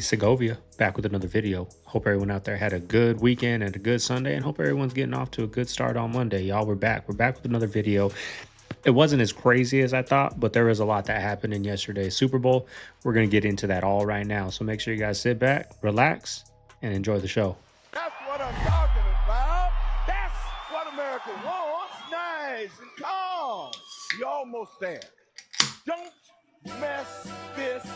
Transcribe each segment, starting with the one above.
Segovia, back with another video. Hope everyone out there had a good weekend and a good Sunday, and hope everyone's getting off to a good start on Monday. Y'all, we're back. We're back with another video. It wasn't as crazy as I thought, but there was a lot that happened in yesterday's Super Bowl. We're going to get into that all right now. So make sure you guys sit back, relax, and enjoy the show. That's what I'm talking about. That's what America wants. Nice and calm. You're almost there. Don't mess this.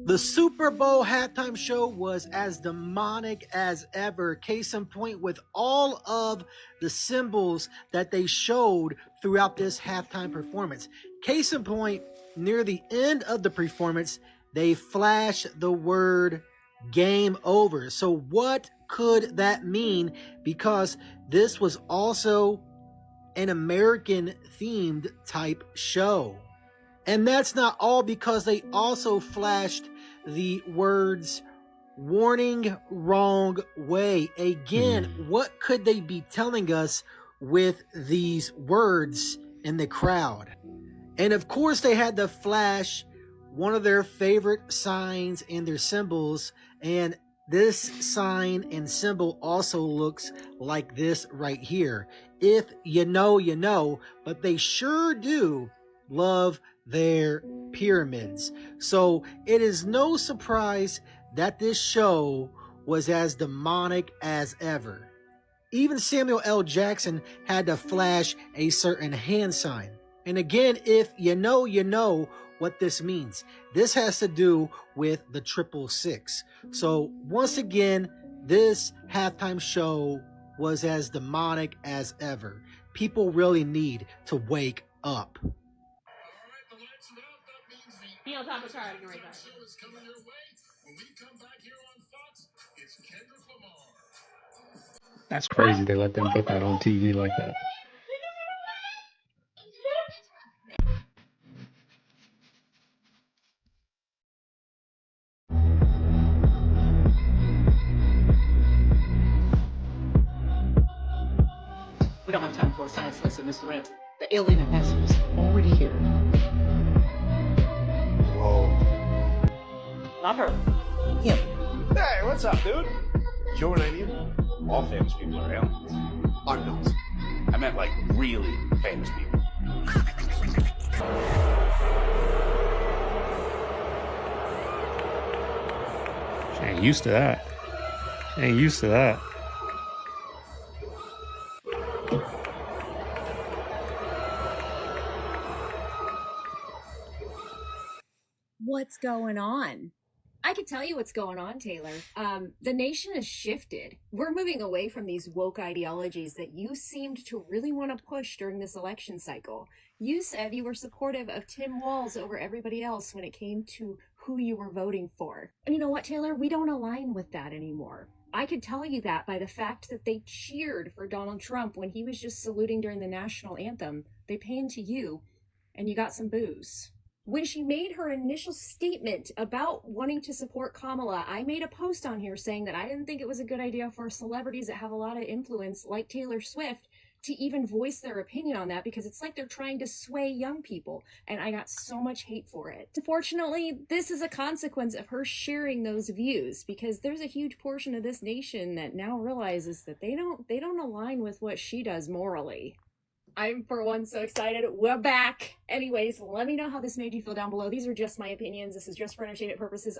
The Super Bowl halftime show was as demonic as ever. Case in point with all of the symbols that they showed throughout this halftime performance. Case in point, near the end of the performance, they flashed the word game over. So what could that mean? Because this was also an American themed type show. And that's not all, because they also flashed the words warning wrong way. Again, what could they be telling us with these words in the crowd? And of course, they had to flash one of their favorite signs and their symbols. And this sign and symbol also looks like this right here. If you know, you know, but they sure do love their pyramids. So it is no surprise that this show was as demonic as ever. Even Samuel L. Jackson had to flash a certain hand sign. And again, if you know, you know what this means. This has to do with the 666. So once again, this halftime show was as demonic as ever. People really need to wake up. Be on top of Charlie right now. That's crazy. They let them put that on TV like that. We don't have time for a science lesson, Mr. Rand. The alien ambassador is already here. Whoa. Not her. Him. Hey, what's up, dude? Joe and I knew all famous people are aliens. I'm not. I meant like really famous people. She ain't used to that. She ain't used to that. What's going on? I could tell you what's going on, Taylor. The nation has shifted. We're moving away from these woke ideologies that you seemed to really want to push during this election cycle. You said you were supportive of Tim Walz over everybody else when it came to who you were voting for. And you know what, Taylor? We don't align with that anymore. I could tell you that by the fact that they cheered for Donald Trump when he was just saluting during the national anthem. They panned to you, and you got some boos. When she made her initial statement about wanting to support Kamala, I made a post on here saying that I didn't think it was a good idea for celebrities that have a lot of influence, like Taylor Swift, to even voice their opinion on that, because it's like they're trying to sway young people, and I got so much hate for it. Unfortunately, this is a consequence of her sharing those views, because there's a huge portion of this nation that now realizes that they don't align with what she does morally. I'm, for one, so excited. We're back. Anyways, let me know how this made you feel down below. These are just my opinions. This is just for entertainment purposes.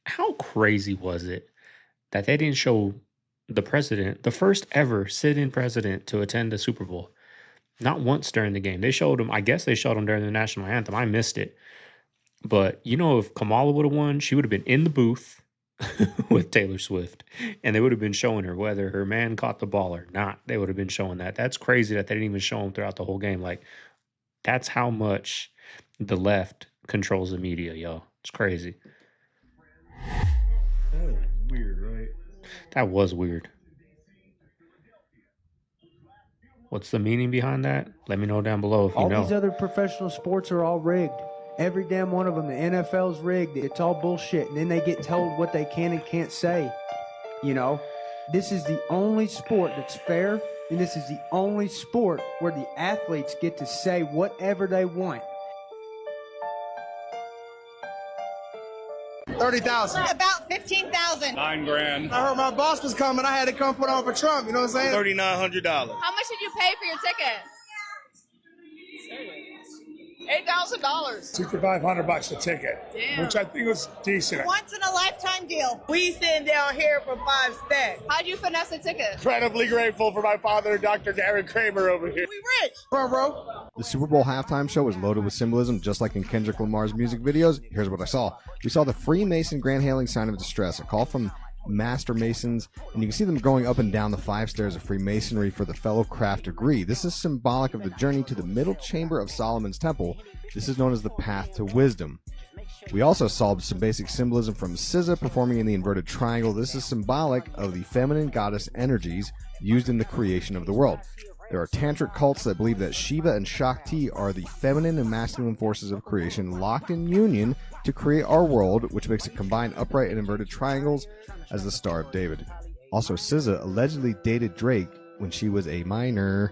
How crazy was it that they didn't show the president, the first ever sit-in president to attend the Super Bowl? Not once during the game. They showed him, I guess they showed him during the national anthem. I missed it. But, you know, if Kamala would have won, she would have been in the booth with Taylor Swift, and they would have been showing her whether her man caught the ball or not. They would have been showing that. That's crazy that they didn't even show him throughout the whole game. Like, that's how much the left controls the media, yo. It's crazy. That was weird, right? That was weird. What's the meaning behind that? Let me know down below if you know. All these other professional sports are all rigged. Every damn one of them. The NFL's rigged. It's all bullshit. And then they get told what they can and can't say. You know, this is the only sport that's fair, and this is the only sport where the athletes get to say whatever they want. 30,000. About 15,000. $9 grand. I heard my boss was coming. I had to come put on for Trump. You know what I'm saying? $3,900. How much did you pay for your ticket? $8,000. $6,500 a ticket, Damn. which I think was decent. Once in a lifetime deal. We sitting down here for 5 stacks. How'd you finesse a ticket? Incredibly grateful for my father, Dr. Darren Kramer, over here. We rich. Bro. The Super Bowl halftime show was loaded with symbolism, just like in Kendrick Lamar's music videos. Here's what I saw. We saw the Freemason grand hailing sign of distress, a call from Master Masons, and you can see them going up and down the 5 stairs of Freemasonry for the fellow craft degree. This is symbolic of the journey to the middle chamber of Solomon's temple. This is known as the path to wisdom. We also saw some basic symbolism from SZA performing in the inverted triangle. This is symbolic of the feminine goddess energies used in the creation of the world. There are tantric cults that believe that Shiva and Shakti are the feminine and masculine forces of creation locked in union to create our world, which makes it combine upright and inverted triangles as the Star of David. Also, SZA allegedly dated Drake when she was a minor.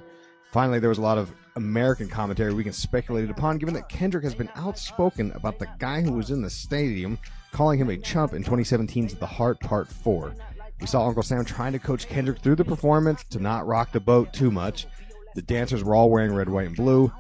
Finally, there was a lot of American commentary we can speculate upon, given that Kendrick has been outspoken about the guy who was in the stadium, calling him a chump in 2017's The Heart Part 4. We saw Uncle Sam trying to coach Kendrick through the performance to not rock the boat too much. The dancers were all wearing red, white, and blue.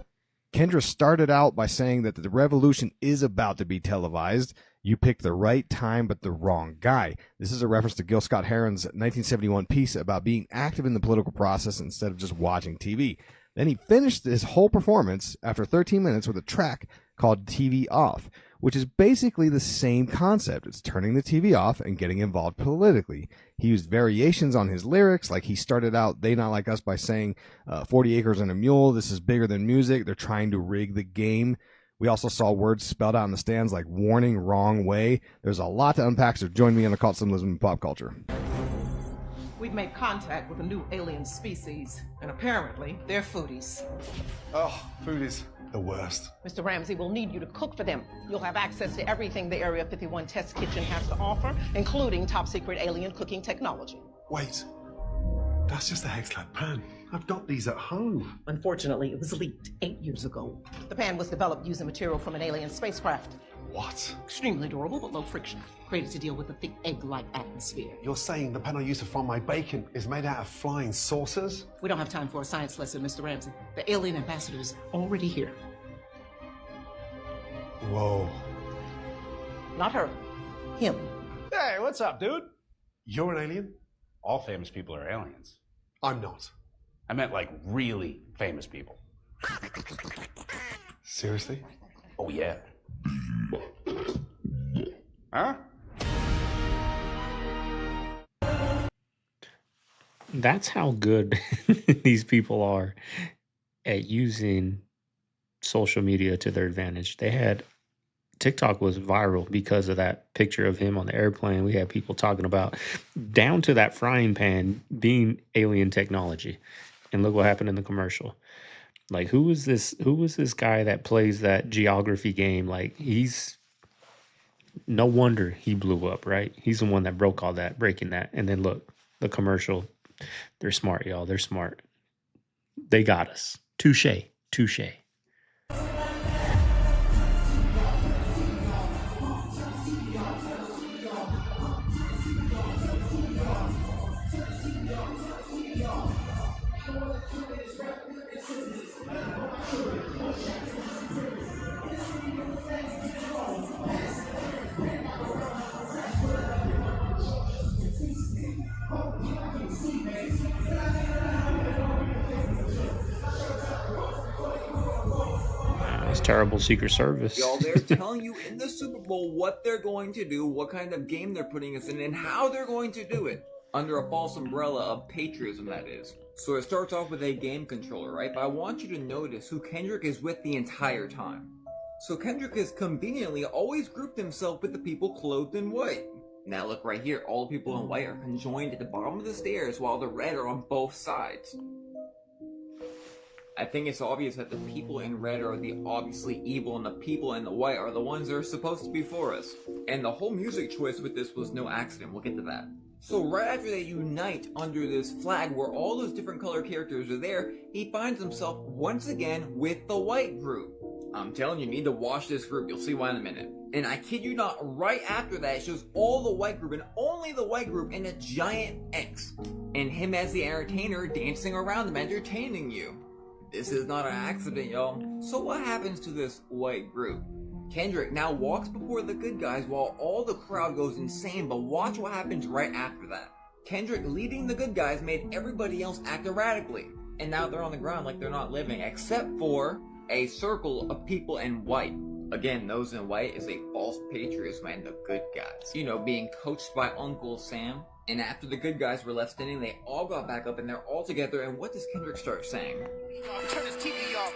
Kendra started out by saying that the revolution is about to be televised. You picked the right time, but the wrong guy. This is a reference to Gil Scott-Heron's 1971 piece about being active in the political process instead of just watching TV. Then he finished his whole performance after 13 minutes with a track called TV Off, which is basically the same concept. It's turning the TV off and getting involved politically. He used variations on his lyrics, like he started out They Not Like Us by saying 40 acres and a mule, this is bigger than music, they're trying to rig the game. We also saw words spelled out in the stands like warning, wrong way. There's a lot to unpack, so join me on Occult Symbolism in Pop Culture. We've made contact with a new alien species, and apparently they're foodies. Oh, foodies. The worst. Mr. Ramsey will need you to cook for them. You'll have access to everything the Area 51 test kitchen has to offer, including top secret alien cooking technology. Wait, that's just a Hex-Lab pan. I've got these at home. Unfortunately, it was leaked 8 years ago. The pan was developed using material from an alien spacecraft. What? Extremely durable but low friction, created to deal with the thick egg-like atmosphere. You're saying the pan I used to fry my bacon is made out of flying saucers? We don't have time for a science lesson, Mr. Ramsey. The alien ambassador is already here. Whoa. Not her. Him. Hey, what's up, dude? You're an alien? All famous people are aliens. I'm not. I meant like really famous people. Seriously? Oh, yeah. Huh? That's how good these people are at using social media to their advantage. TikTok was viral because of that picture of him on the airplane. We had people talking about down to that frying pan being alien technology. And look what happened in the commercial. Like, who was this guy that plays that geography game? Like, no wonder he blew up, right? He's the one that breaking that. And then look, the commercial, they're smart, y'all. They're smart. They got us. Touche. Terrible Secret Service. Y'all, they're telling you in the Super Bowl what they're going to do, what kind of game they're putting us in, and how they're going to do it. Under a false umbrella of patriotism, that is. So it starts off with a game controller, right? But I want you to notice who Kendrick is with the entire time. So Kendrick has conveniently always grouped himself with the people clothed in white. Now look right here, all the people in white are conjoined at the bottom of the stairs while the red are on both sides. I think it's obvious that the people in red are the obviously evil and the people in the white are the ones that are supposed to be for us. And the whole music choice with this was no accident, we'll get to that. So right after they unite under this flag where all those different color characters are there, he finds himself once again with the white group. I'm telling you, you need to watch this group. You'll see why in a minute. And I kid you not, right after that, it shows all the white group and only the white group in a giant X. And him as the entertainer dancing around them, entertaining you. This is not an accident, y'all. So what happens to this white group? Kendrick now walks before the good guys while all the crowd goes insane, but watch what happens right after that. Kendrick leading the good guys made everybody else act erratically. And now they're on the ground like they're not living, except for a circle of people in white. Again, those in white is a false patriotism and the good guys. You know, being coached by Uncle Sam. And after the good guys were left standing, they all got back up and they're all together. And what does Kendrick start saying? Turn this TV off.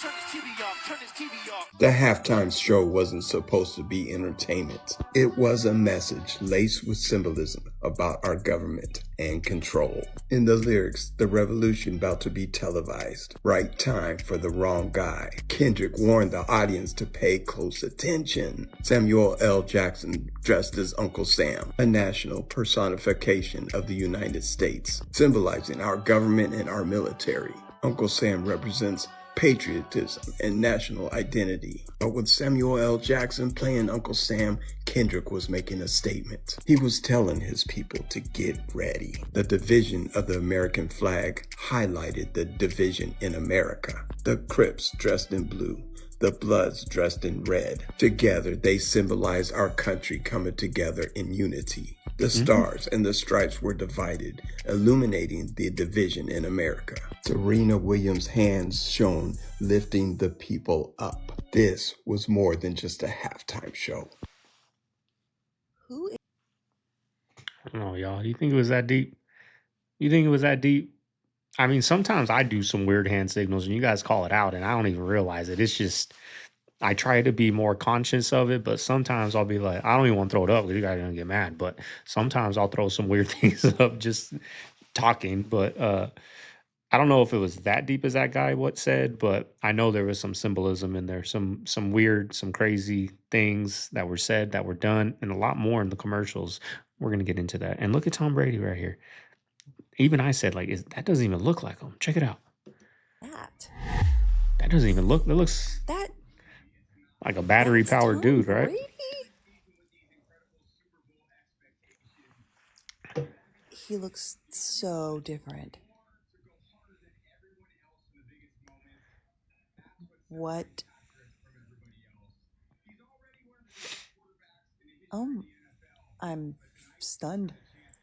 Turn this TV off. Turn this TV off. The halftime show wasn't supposed to be entertainment. It was a message laced with symbolism about our government and control. In the lyrics, the revolution about to be televised. Right time for the wrong guy. Kendrick warned the audience to pay close attention. Samuel L. Jackson dressed as Uncle Sam, a national personification of the United States, symbolizing our government and our military. Uncle Sam represents patriotism and national identity. But with Samuel L. Jackson playing Uncle Sam, Kendrick was making a statement. He was telling his people to get ready. The division of the American flag highlighted the division in America. The Crips dressed in blue, the Bloods dressed in red. Together, they symbolize our country coming together in unity. The stars and the stripes were divided, illuminating the division in America. Serena Williams' hands shone, lifting the people up. This was more than just a halftime show. I don't know, y'all. Do you think it was that deep? You think it was that deep? I mean, sometimes I do some weird hand signals and you guys call it out and I don't even realize it. It's just, I try to be more conscious of it, but sometimes I'll be like, I don't even want to throw it up because you guys are going to get mad. But sometimes I'll throw some weird things up just talking. But I don't know if it was that deep as that guy what said, but I know there was some symbolism in there, some weird, some crazy things that were said, that were done, and a lot more in the commercials. We're going to get into that. And look at Tom Brady right here. Even I said, like, that doesn't even look like him. Check it out. That doesn't even look, it looks like a battery powered dude, right? He looks so different. What? I'm stunned.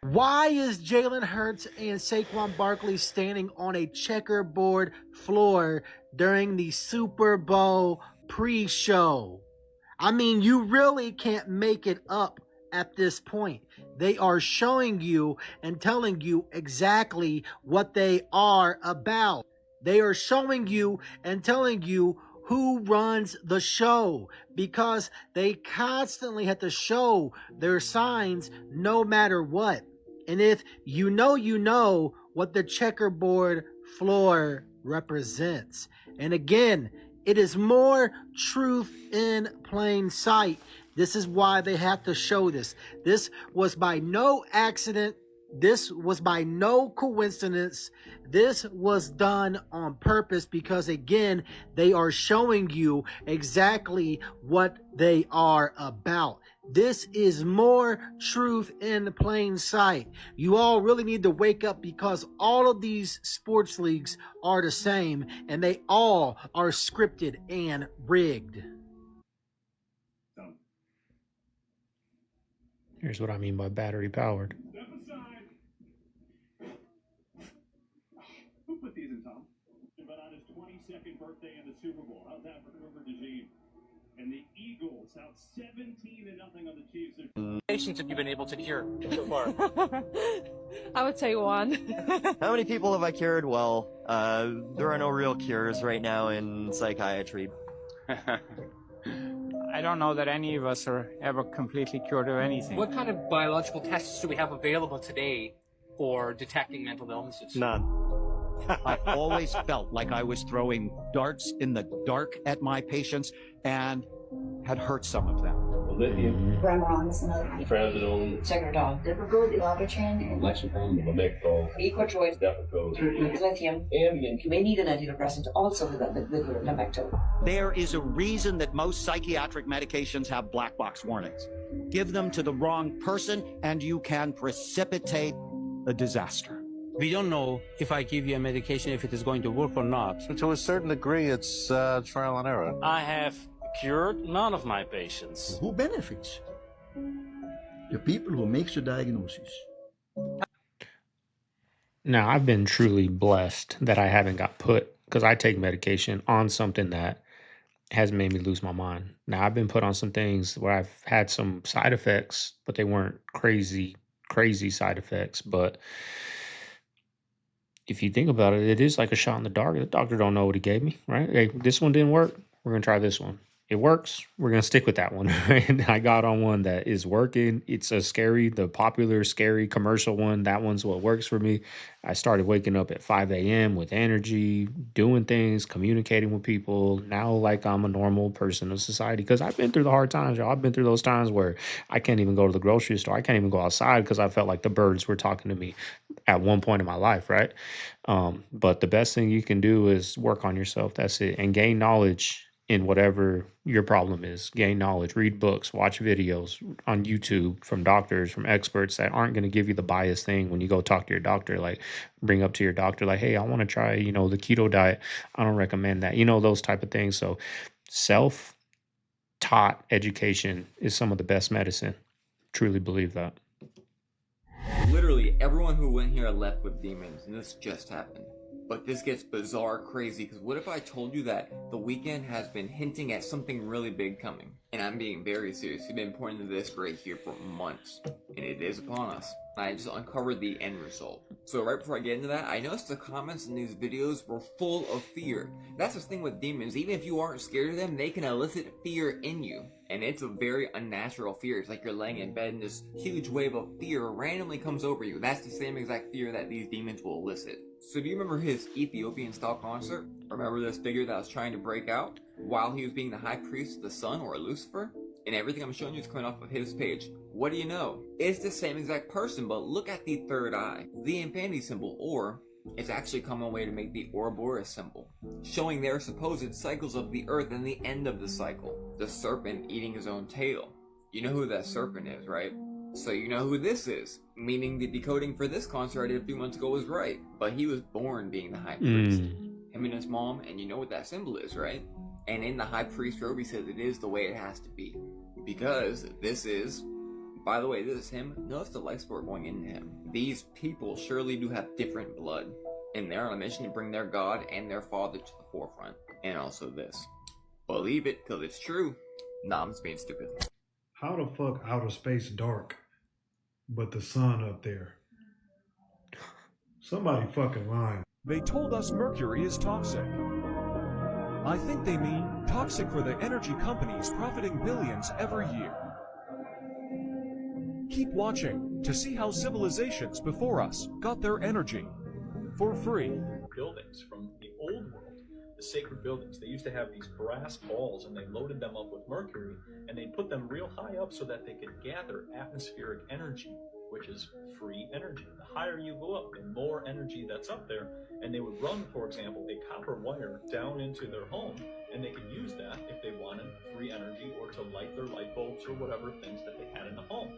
Why is Jalen Hurts and Saquon Barkley standing on a checkerboard floor during the Super Bowl pre-show? I mean, you really can't make it up at this point. They are showing you and telling you exactly what they are about. They are showing you and telling you who runs the show, because they constantly have to show their signs no matter what. And if you know what the checkerboard floor represents. And again, it is more truth in plain sight. This is why they have to show this. This was by no accident. This was by no coincidence. This was done on purpose because, again, they are showing you exactly what they are about. This is more truth in plain sight. You all really need to wake up, because all of these sports leagues are the same and they all are scripted and rigged. Here's what I mean by battery powered. Who put these in, Tom? But on his 22nd birthday in the Super Bowl, how's that for Cooper DeJean? And the Eagles out 17-0 on the Chiefs. Patients have you been able to cure so far? I would say one. How many people have I cured? Well, there are no real cures right now in psychiatry. I don't know that any of us are ever completely cured of anything. What kind of biological tests do we have available today for detecting mental illnesses? None. I always felt like I was throwing darts in the dark at my patients and had hurt some of them. lithium. Bramron is another. Trazodone. Tegretol. Dipraglurant, Labatrin, Lexapro. Lamictal. Equitroid, Depakote. lithium. Ambien. You may need an antidepressant also with Lamictal. There is a reason that most psychiatric medications have black box warnings. Give them to the wrong person and you can precipitate a disaster. We don't know if I give you a medication if it is going to work or not. To a certain degree, it's trial and error. I have cured none of my patients. Who benefits? The people who makes the diagnosis. Now, I've been truly blessed that I haven't got put, because I take medication, on something that has made me lose my mind. Now, I've been put on some things where I've had some side effects, but they weren't crazy, crazy side effects. But if you think about it, it is like a shot in the dark. The doctor don't know what he gave me, right? Hey, this one didn't work. We're gonna try this one. It works. We're gonna stick with that one. And I got on one that is working. It's the popular scary commercial one. That one's what works for me. I started waking up at 5 a.m. with energy, doing things, communicating with people. Now, like I'm a normal person of society, because I've been through the hard times, y'all. I've been through those times where I can't even go to the grocery store. I can't even go outside because I felt like the birds were talking to me at one point in my life, right? But the best thing you can do is work on yourself. That's it. And gain knowledge in whatever your problem is. Gain knowledge, read books, watch videos on YouTube from doctors, from experts that aren't going to give you the biased thing when you go talk to your doctor. Like, bring up to your doctor, like, hey, I want to try, the keto diet. I don't recommend that, those type of things. So self-taught education is some of the best medicine. Truly believe that. Literally, everyone who went here left with demons, and this just happened. But this gets bizarre crazy, because what if I told you that the weekend has been hinting at something really big coming? And I'm being very serious. We've been pointing to this right here for months, and it is upon us. I just uncovered the end result. So right before I get into that, I noticed the comments in these videos were full of fear. That's the thing with demons. Even if you aren't scared of them, they can elicit fear in you. And it's a very unnatural fear. It's like you're laying in bed and this huge wave of fear randomly comes over you. That's the same exact fear that these demons will elicit. So do you remember his Ethiopian-style concert? Remember this figure that was trying to break out while he was being the high priest of the sun, or Lucifer? And everything I'm showing you is coming off of his page. What do you know? It's the same exact person, but look at the third eye. The infinity symbol, or it's actually a common way to make the Ouroboros symbol, showing their supposed cycles of the earth and the end of the cycle. The serpent eating his own tail. You know who that serpent is, right? So you know who this is, meaning the decoding for this concert I did a few months ago was right. But he was born being the high priest. Him and his mom, and you know what that symbol is, right? And in the high priest robe he says it is the way it has to be. Because this is, by the way, this is him. Notice the light sport going into him. These people surely do have different blood. And they're on a mission to bring their God and their father to the forefront. And also this. Believe it, because it's true. Nah, I'm just being stupid. How the fuck outer space dark, but the sun up there? Somebody fucking lying. They told us mercury is toxic. I think they mean toxic for the energy companies profiting billions every year. Keep watching to see how civilizations before us got their energy for free. Buildings from the old world, the sacred buildings, they used to have these brass balls and they loaded them up with mercury and they put them real high up so that they could gather atmospheric energy, which is free energy. The higher you go up, the more energy that's up there. And they would run, for example, a copper wire down into their home, and they could use that if they wanted free energy or to light their light bulbs or whatever things that they had in the home.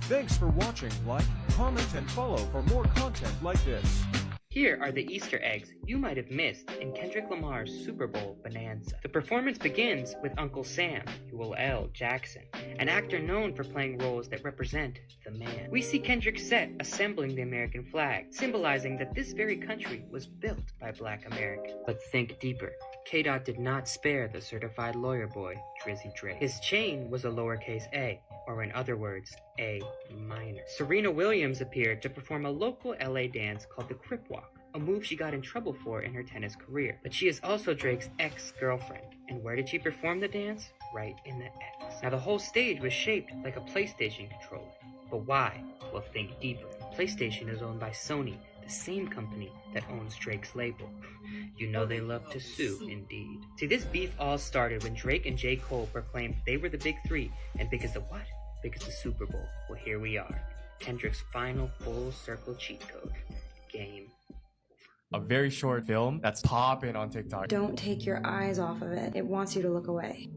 Thanks for watching. Like, comment, and follow for more content like this. Here are the Easter eggs you might have missed in Kendrick Lamar's Super Bowl bonanza. The performance begins with Uncle Sam, Yall Jackson, an actor known for playing roles that represent the man. We see Kendrick set assembling the American flag, symbolizing that this very country was built by Black Americans. But think deeper. K-Dot did not spare the certified lawyer boy, Drizzy Drake. His chain was a lowercase a, or in other words, A minor. Serena Williams appeared to perform a local LA dance called the Crip Walk, a move she got in trouble for in her tennis career. But she is also Drake's ex-girlfriend. And where did she perform the dance? Right in the X. Now the whole stage was shaped like a PlayStation controller. But why? Well, think deeper. PlayStation is owned by Sony, the the same company that owns Drake's label. You know they love to sue, indeed. See, this beef all started when Drake and J. Cole proclaimed they were the big three, and big as the what? Big as the Super Bowl. Well, here we are. Kendrick's final full circle cheat code. Game. A very short film that's popping on TikTok. Don't take your eyes off of it. It wants you to look away.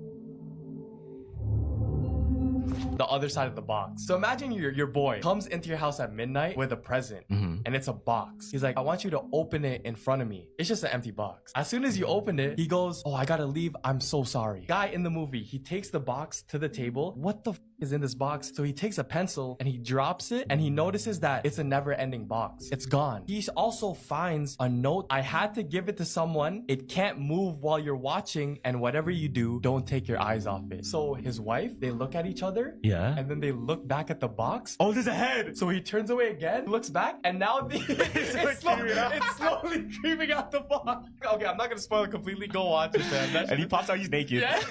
The other side of the box. So imagine your boy comes into your house at midnight with a present, and it's a box. He's like, I want you to open it in front of me. It's just an empty box. As soon as you open it, he goes, oh, I gotta leave. I'm so sorry. Guy in the movie, he takes the box to the table. What the is in this box? So he takes a pencil and he drops it, and he notices that it's a never-ending box. It's gone. He also finds a note. I had to give it to someone. It can't move while you're watching, and whatever you do, don't take your eyes off it. So his wife, they look at each other. Yeah. And then they look back at the box. Oh, there's a head. So he turns away again, looks back, and now it's slowly creeping out the box. Okay, I'm not gonna spoil it completely. Go watch it, man. And he pops out, he's naked. Yeah.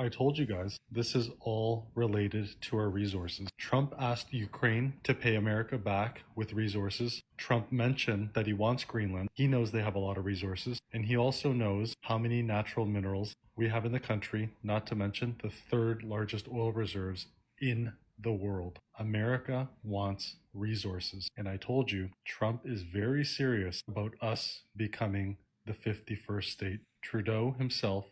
I told you guys, this is all related to our resources. Trump asked Ukraine to pay America back with resources. Trump mentioned that he wants Greenland. He knows they have a lot of resources. And he also knows how many natural minerals we have in the country, not to mention the third largest oil reserves in the world. America wants resources. And I told you, Trump is very serious about us becoming the 51st state. Trudeau himself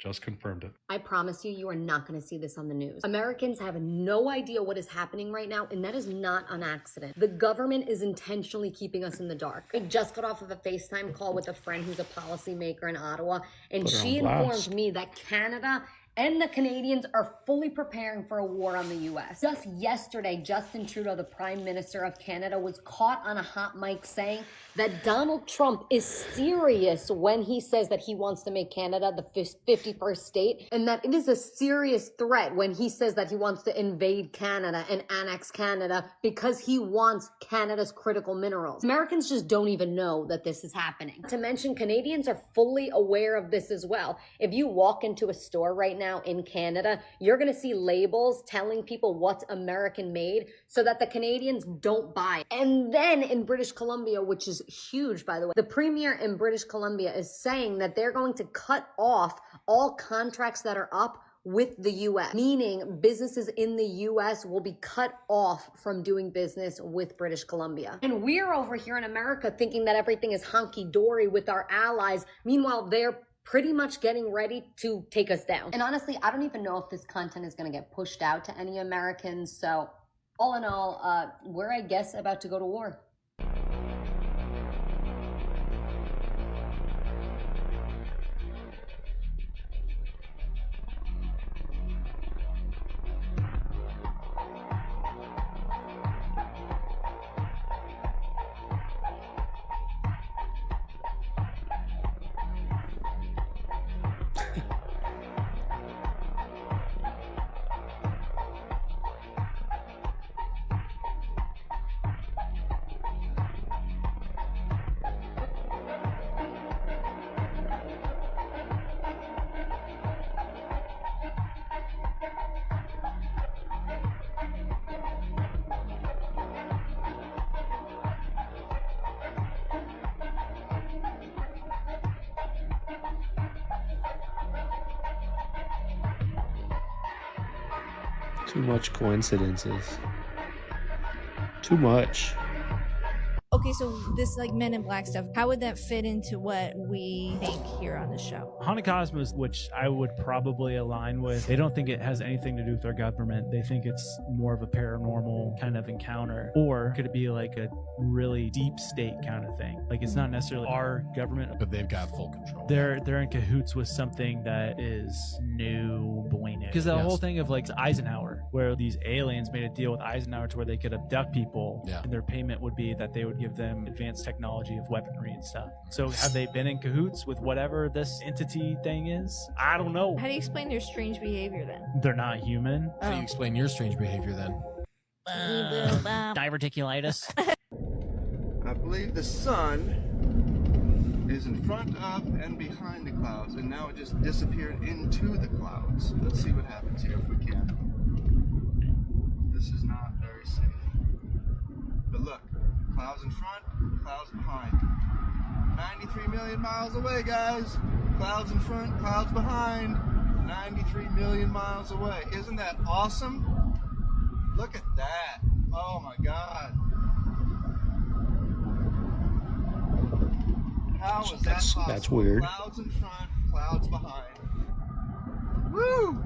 just confirmed it. I promise you, you are not going to see this on the news. Americans have no idea what is happening right now, and that is not an accident. The government is intentionally keeping us in the dark. I just got off of a FaceTime call with a friend who's a policymaker in Ottawa, and she informed me that Canada and the Canadians are fully preparing for a war on the US. Just yesterday, Justin Trudeau, the Prime Minister of Canada, was caught on a hot mic saying that Donald Trump is serious when he says that he wants to make Canada the 51st state, and that it is a serious threat when he says that he wants to invade Canada and annex Canada because he wants Canada's critical minerals. Americans just don't even know that this is happening. Not to mention, Canadians are fully aware of this as well. If you walk into a store right now in Canada, you're going to see labels telling people what's American made so that the Canadians don't buy it. And then in British Columbia, which is huge, by the way, the premier in British Columbia is saying that they're going to cut off all contracts that are up with the US, meaning businesses in the US will be cut off from doing business with British Columbia. And we're over here in America thinking that everything is hunky-dory with our allies. Meanwhile, they're pretty much getting ready to take us down. And honestly, I don't even know if this content is gonna get pushed out to any Americans. So all in all, we're, I guess, about to go to war. Too much coincidences. Too much. Okay, so this like Men in Black stuff, how would that fit into what we think here on the show? Haunted Cosmos, which I would probably align with, they don't think it has anything to do with our government. They think it's more of a paranormal kind of encounter. Or could it be like a really deep state kind of thing? Like it's not necessarily our government, but they've got full control. They're in cahoots with something that is new, because the whole thing of like Eisenhower, where these aliens made a deal with Eisenhower to where they could abduct people, and their payment would be that they would give them advanced technology of weaponry and stuff. So have they been in cahoots with whatever this entity thing is? I don't know. How do you explain their strange behavior then? They're not human. How do you explain your strange behavior then? Diverticulitis. I believe the sun is in front of and behind the clouds, and now it just disappeared into the clouds. Let's see what happens here if we can. This is not very safe. But look, clouds in front, clouds behind. 93 million miles away, guys. Clouds in front, clouds behind. 93 million miles away. Isn't that awesome? Look at that. Oh my God. How is that possible? That's weird. Clouds in front, clouds behind. Woo!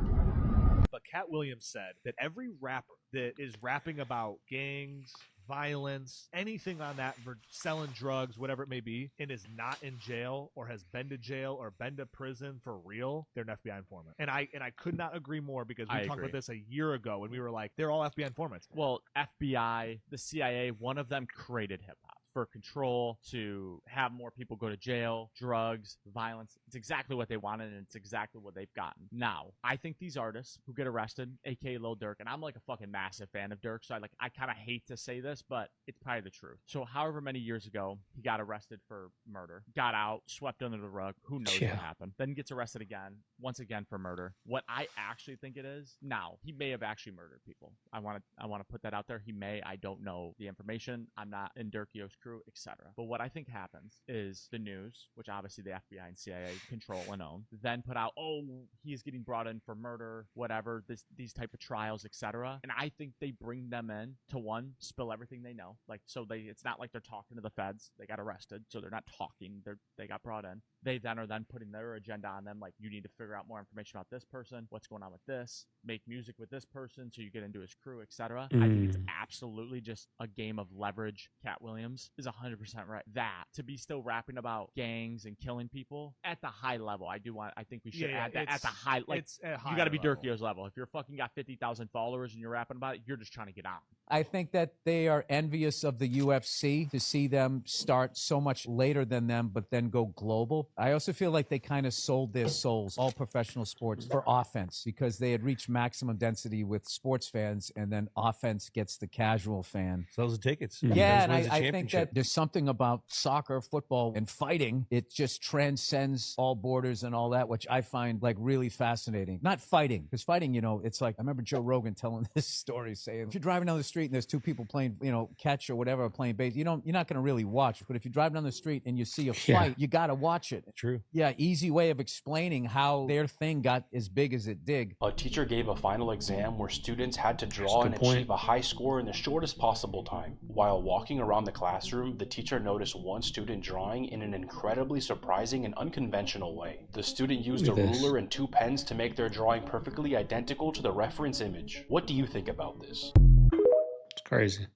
But Cat Williams said that every rapper that is rapping about gangs, violence, anything on that, for selling drugs, whatever it may be, and is not in jail or has been to jail or been to prison for real, they're an FBI informant. And I could not agree more, because we talked about this a year ago and we were like, they're all FBI informants. Well, FBI, the CIA, one of them created hip hop for control, to have more people go to jail, drugs, violence. It's exactly what they wanted, and it's exactly what they've gotten. Now, I think these artists who get arrested, aka Lil Durk, and I'm like a fucking massive fan of Durk, so I kind of hate to say this, but it's probably the truth. So however many years ago, he got arrested for murder, got out, swept under the rug, who knows what happened, then gets arrested again, once again for murder. What I actually think it is, now, he may have actually murdered people. I want to put that out there. He may, I don't know the information. I'm not in Durkio's crew, etc. But what I think happens is the news, which obviously the FBI and CIA control and own, then put out, oh, he's getting brought in for murder, whatever, these type of trials, etc. And I think they bring them in to, one, spill everything they know. Like, so it's not like they're talking to the feds. They got arrested, so they're not talking. They got brought in. They then are putting their agenda on them, like, you need to figure out more information about this person, what's going on with this, make music with this person so you get into his crew, etc. I think it's absolutely just a game of leverage. Cat Williams is 100% right. That, to be still rapping about gangs and killing people at the high level, I think we should add that at the high, like, you got to be Durkio's level. If you're fucking got 50,000 followers and you're rapping about it, you're just trying to get on. I think that they are envious of the UFC to see them start so much later than them, but then go global. I also feel like they kind of sold their souls, all professional sports, for offense, because they had reached maximum density with sports fans, and then offense gets the casual fan. Sells the tickets. Yeah, and I think that there's something about soccer, football, and fighting. It just transcends all borders and all that, which I find like really fascinating. Not fighting, because fighting, it's like, I remember Joe Rogan telling this story, saying, if you're driving down the street and there's two people playing, catch or whatever, playing base, you're not going to really watch. But if you drive down the street and you see a fight, you got to watch it. True. Yeah, easy way of explaining how their thing got as big as it did. A teacher gave a final exam where students had to draw and achieve a high score in the shortest possible time. While walking around the classroom, the teacher noticed one student drawing in an incredibly surprising and unconventional way. The student used a ruler and 2 pens to make their drawing perfectly identical to the reference image. What do you think about this? It's crazy.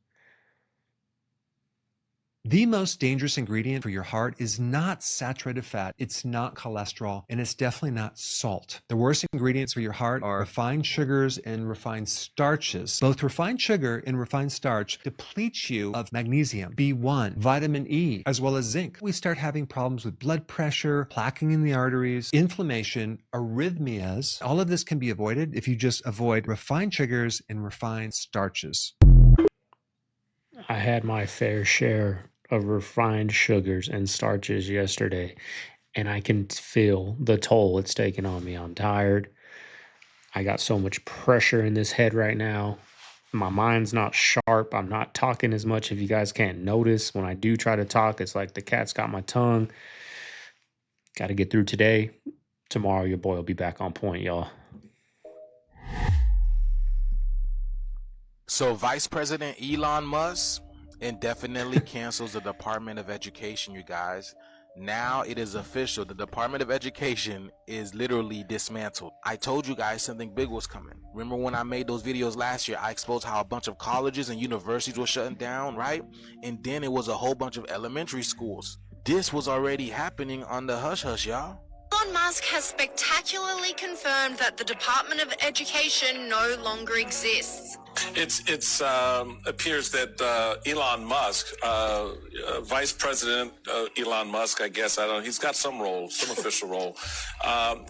The most dangerous ingredient for your heart is not saturated fat, it's not cholesterol, and it's definitely not salt. The worst ingredients for your heart are refined sugars and refined starches. Both refined sugar and refined starch deplete you of magnesium, B1, vitamin E, as well as zinc. We start having problems with blood pressure, plaquing in the arteries, inflammation, arrhythmias. All of this can be avoided if you just avoid refined sugars and refined starches. I had my fair share of refined sugars and starches yesterday, and I can feel the toll it's taking on me. I'm tired. I got so much pressure in this head right now. My mind's not sharp. I'm not talking as much. If you guys can't notice, when I do try to talk, it's like the cat's got my tongue. Got to get through today. Tomorrow, your boy will be back on point, y'all. So Vice President Elon Musk indefinitely cancels the Department of Education, you guys. Now it is official. The Department of Education is literally dismantled. I told you guys something big was coming. Remember when I made those videos last year, I exposed how a bunch of colleges and universities were shutting down, right? And then it was a whole bunch of elementary schools. This was already happening on the hush hush, y'all. Elon Musk has spectacularly confirmed that the Department of Education no longer exists. It appears that Elon Musk, Vice President Elon Musk, I guess, I don't know, he's got some role, some official role,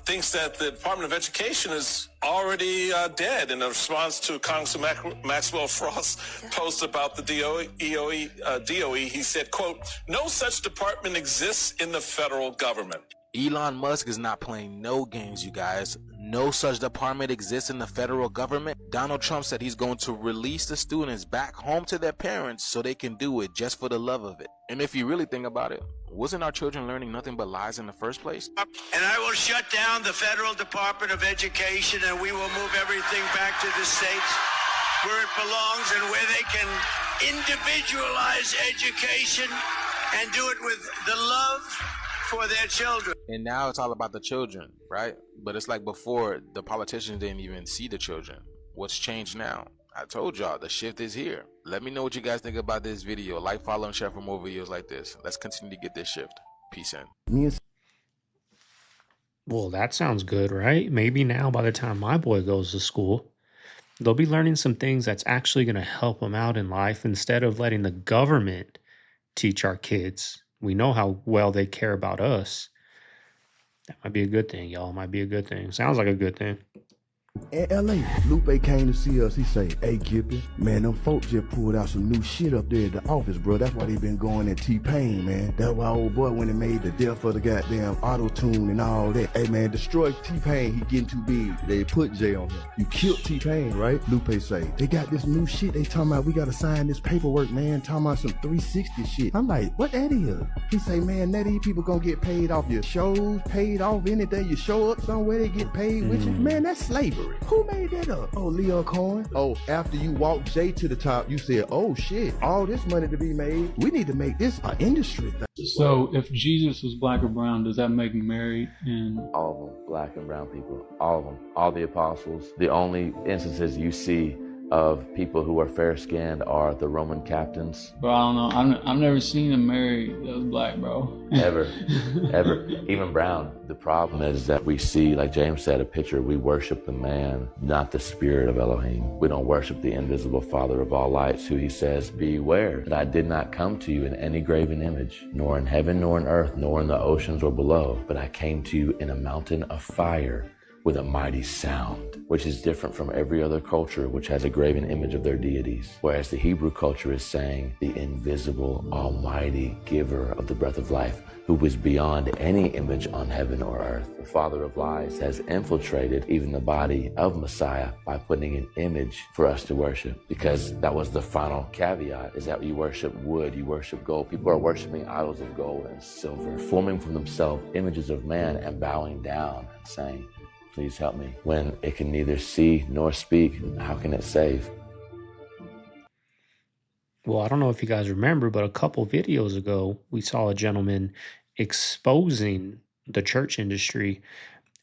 thinks that the Department of Education is already dead. In response to Congressman Maxwell Frost's post about the DOE, he said, quote, "No such department exists in the federal government." Elon Musk is not playing no games, you guys. No such department exists in the federal government. Donald Trump said he's going to release the students back home to their parents so they can do it just for the love of it. And if you really think about it, wasn't our children learning nothing but lies in the first place? And I will shut down the federal Department of Education, and we will move everything back to the states where it belongs and where they can individualize education and do it with the love for their children. And now it's all about the children, right? But it's like before, the politicians didn't even see the children. What's changed now? I told y'all, the shift is here. Let me know what you guys think about this video. Like, follow, and share for more videos like this. Let's continue to get this shift. Peace in. Well, that sounds good, right? Maybe now by the time my boy goes to school, they'll be learning some things that's actually going to help them out in life instead of letting the government teach our kids. We know how well they care about us. That might be a good thing, y'all. Might be a good thing. Sounds like a good thing. In LA, Lupe came to see us. He say, "Hey, Gippy, man, them folks just pulled out some new shit up there at the office, bro. That's why they been going at T-Pain, man. That's why old boy when they made the death of the goddamn auto-tune and all that. Hey, man, destroy T-Pain. He getting too big. They put J on him. You killed T-Pain, right?" Lupe say, "They got this new shit. They talking about we got to sign this paperwork, man. Talking about some 360 shit." I'm like, what that is? He say, "Man, that these people gonna get paid off your shows, paid off anything. You show up somewhere, they get paid with you. Man, that's slavery. Who made that up? Oh, Leo Cohen. Oh, after you walk Jay to the top, you said, oh shit, all this money to be made. We need to make this an industry thing." So if Jesus was black or brown, does that make him married? And all of them, black and brown people, all of them, all the apostles. The only instances you see of people who are fair-skinned are the Roman captains. Bro, I don't know. I've never seen him married that was black, bro. Ever. Even brown. The problem is that we see, like James said, a picture. We worship the man, not the spirit of Elohim. We don't worship the invisible Father of all lights, who he says, "Beware that I did not come to you in any graven image, nor in heaven, nor in earth, nor in the oceans or below, but I came to you in a mountain of fire with a mighty sound," which is different from every other culture which has a graven image of their deities. Whereas the Hebrew culture is saying the invisible, almighty giver of the breath of life, who was beyond any image on heaven or earth. The father of lies has infiltrated even the body of Messiah by putting an image for us to worship, because that was the final caveat, is that you worship wood, you worship gold. People are worshiping idols of gold and silver, forming for themselves images of man and bowing down and saying, "Please help me." When it can neither see nor speak, how can it save? Well, I don't know if you guys remember, but a couple videos ago, we saw a gentleman exposing the church industry,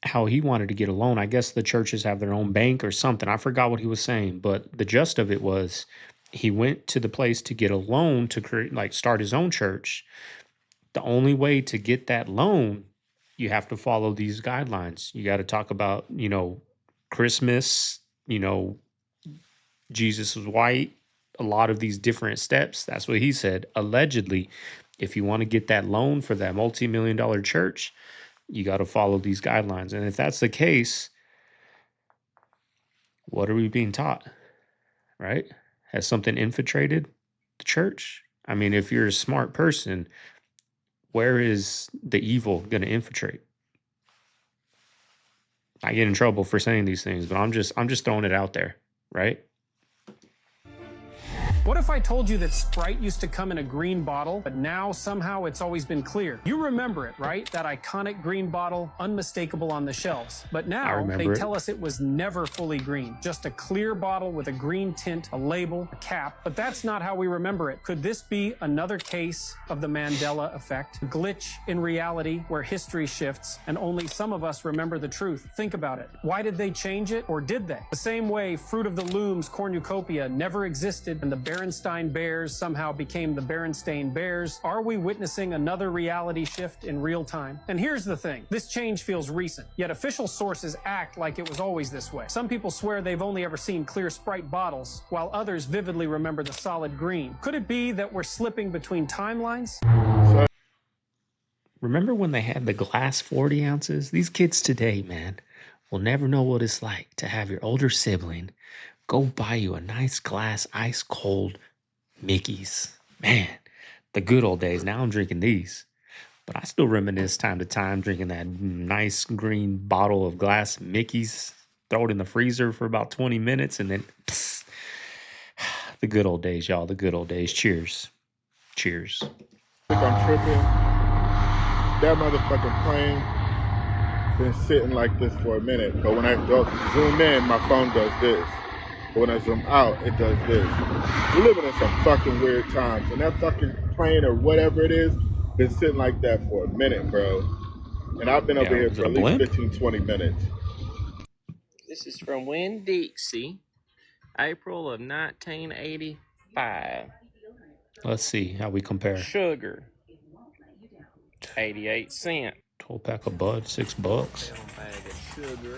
how he wanted to get a loan. I guess the churches have their own bank or something. I forgot what he was saying, but the gist of it was he went to the place to get a loan to create, like, start his own church. The only way to get that loan, you have to follow these guidelines. You got to talk about, Christmas, Jesus was white, a lot of these different steps. That's what he said. Allegedly, if you want to get that loan for that multi-million-dollar church, you got to follow these guidelines. And if that's the case, what are we being taught? Right? Has something infiltrated the church? I mean, if you're a smart person, where is the evil going to infiltrate? I get in trouble for saying these things, but I'm just throwing it out there, right? What if I told you that Sprite used to come in a green bottle, but now somehow it's always been clear? You remember it, right? That iconic green bottle, unmistakable on the shelves. But now they tell us it was never fully green, just a clear bottle with a green tint, a label, a cap. But that's not how we remember it. Could this be another case of the Mandela effect? A glitch in reality where history shifts and only some of us remember the truth. Think about it. Why did they change it, or did they? The same way Fruit of the Loom's cornucopia never existed and the Berenstain Bears somehow became the Berenstain Bears. Are we witnessing another reality shift in real time? And here's the thing. This change feels recent, yet official sources act like it was always this way. Some people swear they've only ever seen clear Sprite bottles, while others vividly remember the solid green. Could it be that we're slipping between timelines? Remember when they had the glass 40 ounces? These kids today, man, will never know what it's like to have your older sibling go buy you a nice glass ice cold Mickey's. Man, the good old days. Now I'm drinking these. But I still reminisce time to time drinking that nice green bottle of glass Mickey's. Throw it in the freezer for about 20 minutes and then psst. The good old days, y'all. The good old days. Cheers. Cheers. Like I'm tripping. That motherfucking plane been sitting like this for a minute. But when I go zoom in, my phone does this. But when I zoom out, it does this. We're living in some fucking weird times. And that fucking plane or whatever it is, been sitting like that for a minute, bro. And I've been over here for at least 15, 20 minutes. This is from Winn-Dixie, April of 1985. Let's see how we compare. Sugar, 88 cents. 12 pack of Bud, $6. Bag of sugar,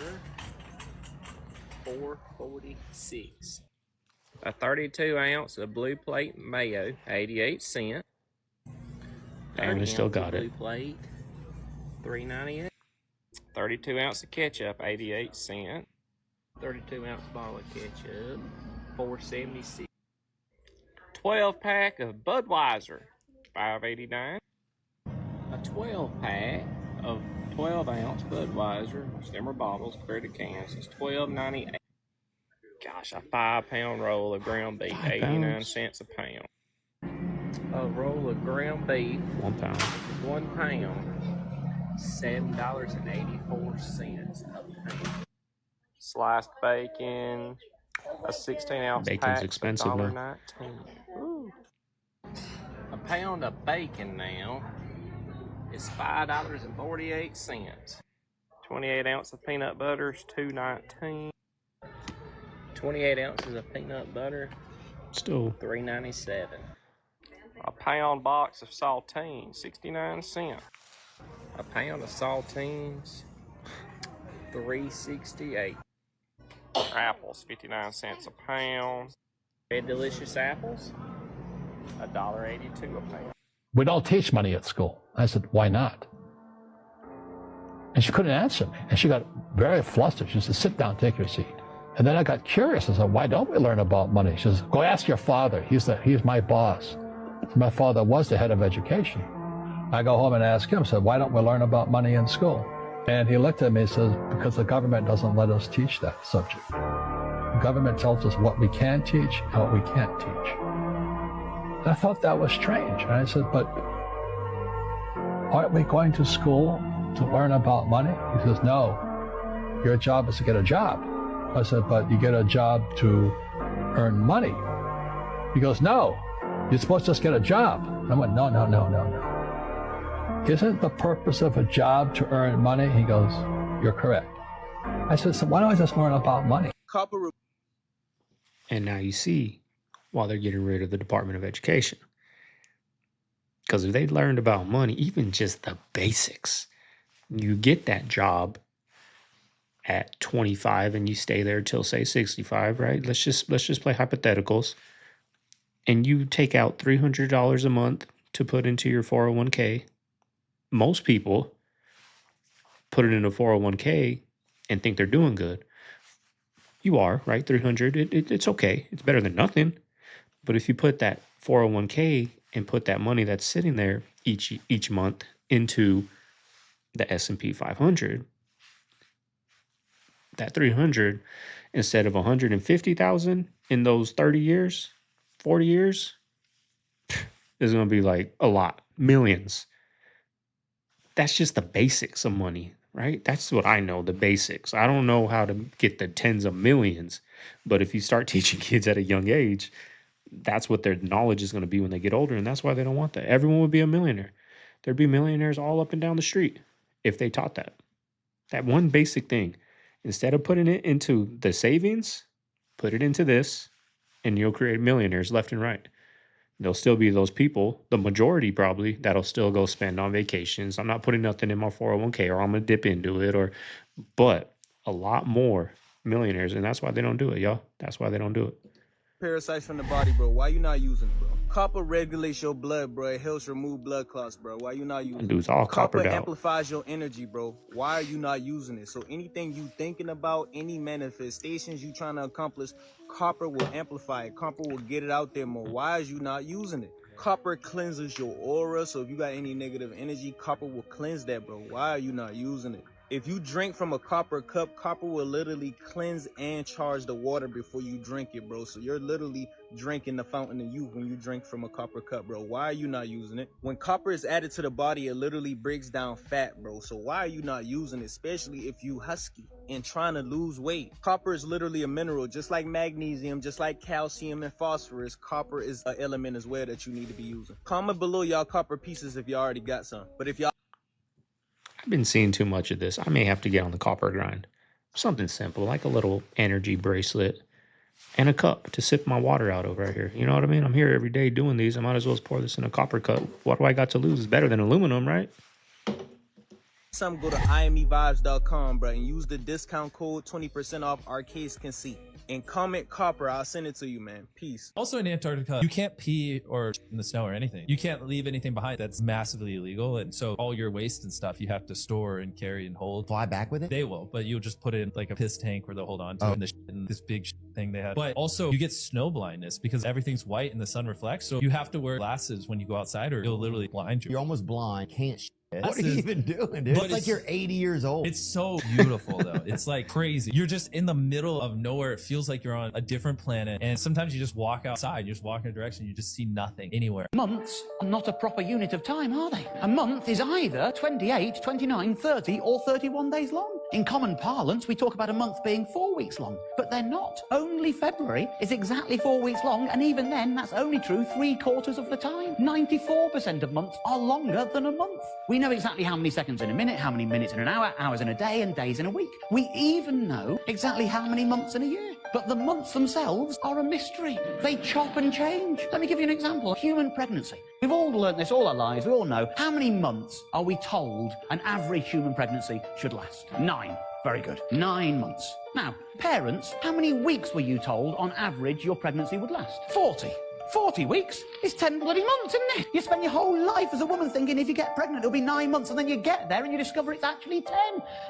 $4.46. A 32 ounce of Blue Plate mayo, 88 cents. And we still got Blue it. Plate, $3.98. 32 ounce of ketchup, 88 cents. 32 ounce bottle of ketchup, $4.76. 12 pack of Budweiser, $5.89. A 12 pack of 12 ounce Budweiser, stemmer bottles, clear to cans, is $12.98. Gosh, a 5-pound roll of ground beef, 89 cents a pound. A roll of ground beef, 1 pound. 1 pound, $7.84 a pound. Sliced bacon, a 16 ounce Bacon's pack, expensive now. $1.19. A pound of bacon now is $5.48. 28 ounces of peanut butter is $2.19. 28 ounces of peanut butter, still $3.97. A pound box of saltines, 69 cents. A pound of saltines, $3.68. Apples, 59 cents a pound. Red Delicious apples, $1.82 a pound. We don't teach money at school. I said, why not? And she couldn't answer me. And she got very flustered. She said, sit down, take your seat. And then I got curious. I said, why don't we learn about money? She says, go ask your father. He's my boss. My father was the head of education. I go home and ask him, I said, why don't we learn about money in school? And he looked at me and says, because the government doesn't let us teach that subject. The government tells us what we can teach and what we can't teach. And I thought that was strange. And I said, but aren't we going to school to learn about money? He says, no, your job is to get a job. I said, but you get a job to earn money. He goes, no, you're supposed to just get a job. I went, no. Isn't the purpose of a job to earn money? He goes, you're correct. I said, so why don't I just learn about money? And now you see why they're getting rid of the Department of Education. Because if they learned about money, even just the basics, you get that job at 25 and you stay there till say 65, right? Let's just play hypotheticals. And you take out $300 a month to put into your 401k. Most people put it in a 401k and think they're doing good. You are, right? 300, it's okay. It's better than nothing. But if you put that 401k and put that money that's sitting there each month into the S&P 500, that 300, instead of 150,000 in those 30 years, 40 years, it's going to be like a lot, millions. That's just the basics of money, right? That's what I know, the basics. I don't know how to get the tens of millions, but if you start teaching kids at a young age, that's what their knowledge is going to be when they get older, and that's why they don't want that. Everyone would be a millionaire. There'd be millionaires all up and down the street if they taught that. That one basic thing. Instead of putting it into the savings, put it into this, and you'll create millionaires left and right. There'll still be those people, the majority probably, that'll still go spend on vacations. I'm not putting nothing in my 401k, or I'm going to dip into it, but a lot more millionaires, and that's why they don't do it, y'all. That's why they don't do it. Parasites from the body, bro. Why you not using it, bro? Copper regulates your blood, bro. It helps remove blood clots, bro. Why you not using it? Dude's all Copper coppered out. amplifies your energy, bro. Why are you not using it? So anything you thinking about, any manifestations you trying to accomplish, copper will amplify it. Copper will get it out there more. Why is you not using it? Copper cleanses your aura, so if you got any negative energy, copper will cleanse that, bro. Why are you not using it? If you drink from a copper cup, copper will literally cleanse and charge the water before you drink it, bro. So you're literally drinking the fountain of youth when you drink from a copper cup, bro. Why are you not using it? When copper is added to the body, it literally breaks down fat, bro. So why are you not using it, especially if you husky and trying to lose weight? Copper is literally a mineral, just like magnesium, just like calcium and phosphorus. Copper is an element as well that you need to be using. Comment below y'all copper pieces if y'all already got some. But if y'all I've been seeing too much of this. I may have to get on the copper grind. Something simple, like a little energy bracelet and a cup to sip my water out of right here. You know what I mean? I'm here every day doing these. I might as well pour this in a copper cup. What do I got to lose? It's better than aluminum, right? some, go to imevibes.com, bro, and use the discount code 20% off Arcades Can See. And comment copper, I'll send it to you, man. Peace. Also in Antarctica, you can't pee or in the snow or anything. You can't leave anything behind. That's massively illegal. And so all your waste and stuff you have to store and carry and hold. Fly back with it? They will, but you'll just put it in like a piss tank where they'll hold on to it and this big thing they have. But also you get snow blindness because everything's white and the sun reflects. So you have to wear glasses when you go outside or it'll literally blind you. You're almost blind, can't what are you even doing, dude? It's like you're 80 years old. It's so beautiful, though. It's like crazy. You're just in the middle of nowhere. It feels like you're on a different planet. And sometimes you just walk outside. You just walk in a direction. You just see nothing anywhere. Months are not a proper unit of time, are they? A month is either 28, 29, 30, or 31 days long. In common parlance, we talk about a month being 4 weeks long, but they're not. Only February is exactly 4 weeks long, and even then, that's only true 3/4 of the time. 94% of months are longer than a month. We know exactly how many seconds in a minute, how many minutes in an hour, hours in a day, and days in a week. We even know exactly how many months in a year. But the months themselves are a mystery. They chop and change. Let me give you an example. Human pregnancy. We've all learned this all our lives. We all know. How many months are we told an average human pregnancy should last? 9. Very good. 9 months. Now, parents, how many weeks were you told on average your pregnancy would last? 40. 40 weeks is 10 bloody months, isn't it? You spend your whole life as a woman thinking if you get pregnant, it'll be 9 months, and then you get there and you discover it's actually 10.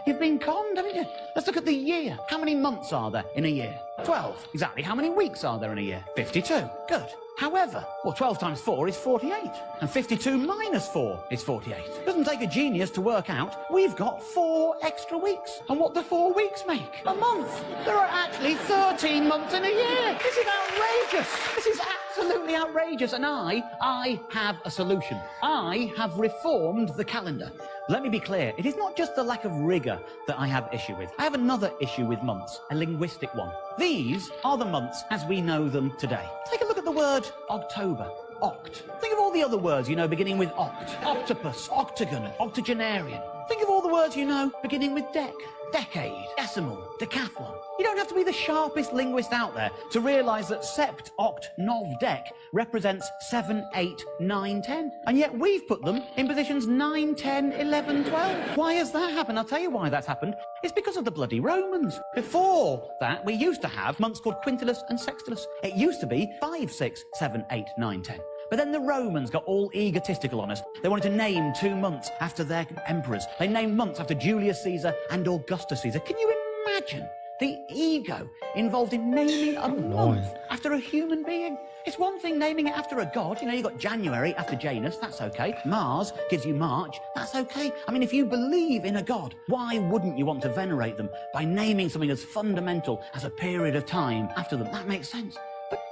You've been conned, haven't you? Let's look at the year. How many months are there in a year? 12. Exactly how many weeks are there in a year? 52. Good. However, 12 times 4 is 48, and 52 minus 4 is 48. Doesn't take a genius to work out we've got 4 extra weeks. And what do 4 weeks make? A month. There are actually 13 months in a year. This is outrageous. This is absolutely outrageous, and I have a solution. I have reformed the calendar. Let me be clear, it is not just the lack of rigour that I have issue with. I have another issue with months, a linguistic one. These are the months as we know them today. Take a look at the word October. Oct. Think of all the other words you know beginning with oct. Octopus, octagon, octogenarian. Think of all the words you know beginning with dec. Decade, decimal, decathlon. You don't have to be the sharpest linguist out there to realise that sept, oct, nov, dec represents 7, 8, 9, 10. And yet we've put them in positions 9, 10, 11, 12. Why has that happened? I'll tell you why that's happened. It's because of the bloody Romans. Before that, we used to have months called quintilis and sextilis. It used to be 5, 6, 7, 8, 9, 10. But then the Romans got all egotistical on us. They wanted to name 2 months after their emperors. They named months after Julius Caesar and Augustus Caesar. Can you imagine the ego involved in naming a month after a human being? It's one thing naming it after a god. You know, you got January after Janus, that's okay. Mars gives you March, that's okay. I mean, if you believe in a god, why wouldn't you want to venerate them by naming something as fundamental as a period of time after them? That makes sense.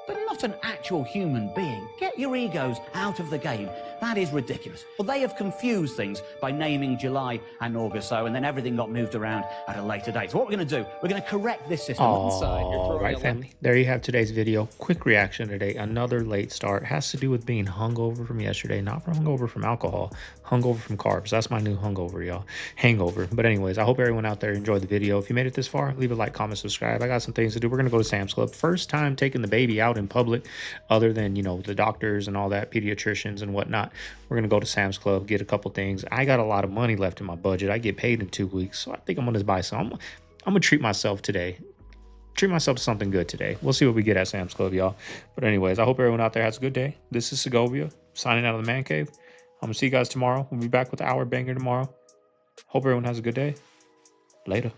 But not an actual human being. Get your egos out of the game. That is ridiculous. Well, they have confused things by naming July and August so, and then everything got moved around at a later date. So what we're going to do, we're going to correct this system. All right, family. There you have today's video. Quick reaction today. Another late start. Has to do with being hungover from yesterday. Not from hungover from alcohol. Hungover from carbs. That's my new hungover, y'all. Hangover. But anyways, I hope everyone out there enjoyed the video. If you made it this far, leave a like, comment, subscribe. I got some things to do. We're going to go to Sam's Club. First time taking the baby out in public, other than, you know, the doctors and all that, pediatricians and whatnot. We're going to go to Sam's Club, get a couple things. I got a lot of money left in my budget. I get paid in 2 weeks, so I think I'm going to buy some. I'm going to treat myself today. Treat myself to something good today. We'll see what we get at Sam's Club, y'all. But anyways, I hope everyone out there has a good day. This is Segovia, signing out of the Man Cave. I'm going to see you guys tomorrow. We'll be back with the hour banger tomorrow. Hope everyone has a good day. Later.